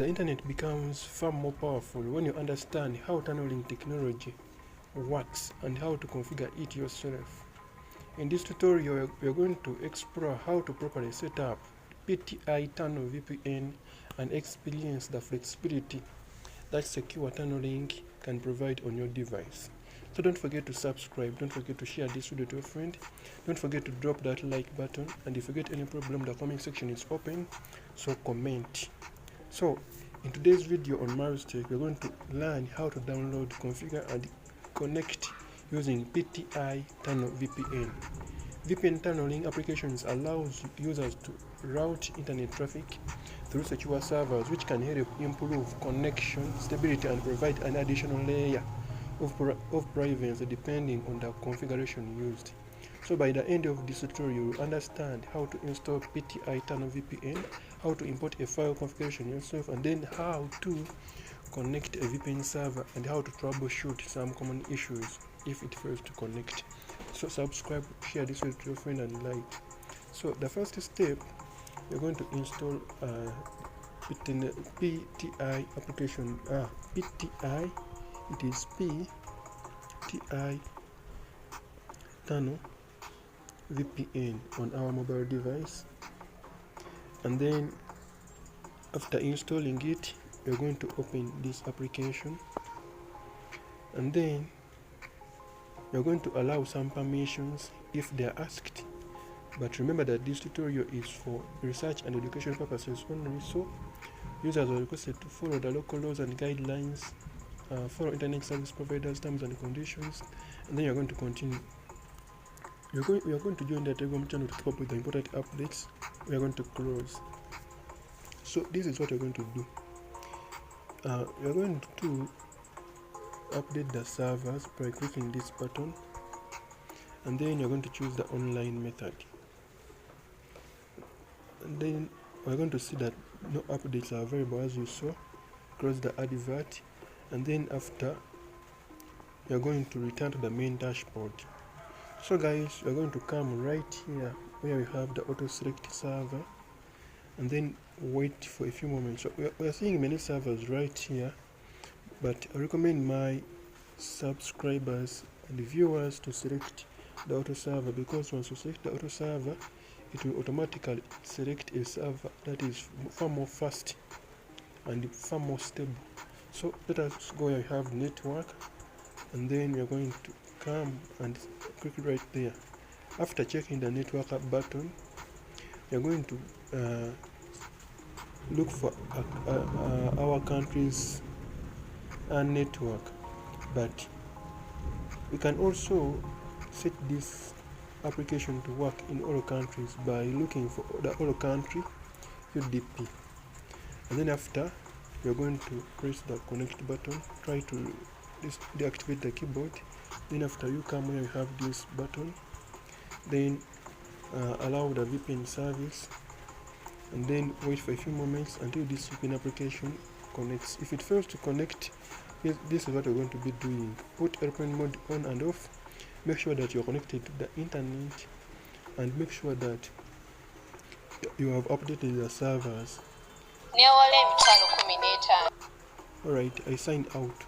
The internet becomes far more powerful when you understand how tunneling technology works and how to configure it yourself. In this tutorial, we are going to explore how to properly set up PTI Tunnel VPN and experience the flexibility that secure tunneling can provide on your device. So don't forget to subscribe, don't forget to share this video to a friend, don't forget to drop that like button, and if you get any problem, the comment section is open, so comment. So in today's video on Maristech, we're going to learn how to download, configure and connect using PTI Tunnel VPN. VPN tunneling applications allows users to route internet traffic through secure servers, which can help improve connection stability and provide an additional layer of privacy depending on the configuration used. So by the end of this tutorial, you will understand how to install PTI Tunnel VPN, how to import a file configuration yourself, and then how to connect a VPN server and how to troubleshoot some common issues if it fails to connect. So subscribe, share this with your friend and like. So the first step, you're going to install PTI application. PTI, it is PTI Tunnel VPN on our mobile device, and then after installing it, you're going to open this application, and then you're going to allow some permissions if they are asked. But remember that this tutorial is for research and education purposes only, so users are requested to follow the local laws and guidelines, follow internet service providers' terms and conditions, and then you're going to continue. We are going to join the Telegram channel to keep up with the important updates. We are going to close. So this is what we're going to do. We are going to update the servers by clicking this button, and then you're going to choose the online method, and then we're going to see that no updates are available as you saw. Close the advert, and then after, you're going to return to the main dashboard. So guys, we're going to come right here where we have the auto select server, and then wait for a few moments. So we are seeing many servers right here, but I recommend my subscribers and viewers to select the auto server, because once you select the auto server, it will automatically select a server that is far more fast and far more stable. So let us go where we have network, and then we are going to come and click right there. After checking the network button, we are going to look for our country's network, but we can also set this application to work in all countries by looking for the all country UDP, and then after, we are going to press the connect button, try to deactivate the keyboard. Then after, you come where you have this button, then allow the VPN service, and then wait for a few moments until this VPN application connects. If it fails to connect, this is what we're going to be doing. Put airplane mode on and off, make sure that you're connected to the internet, and make sure that you have updated the servers. Alright, I sign out.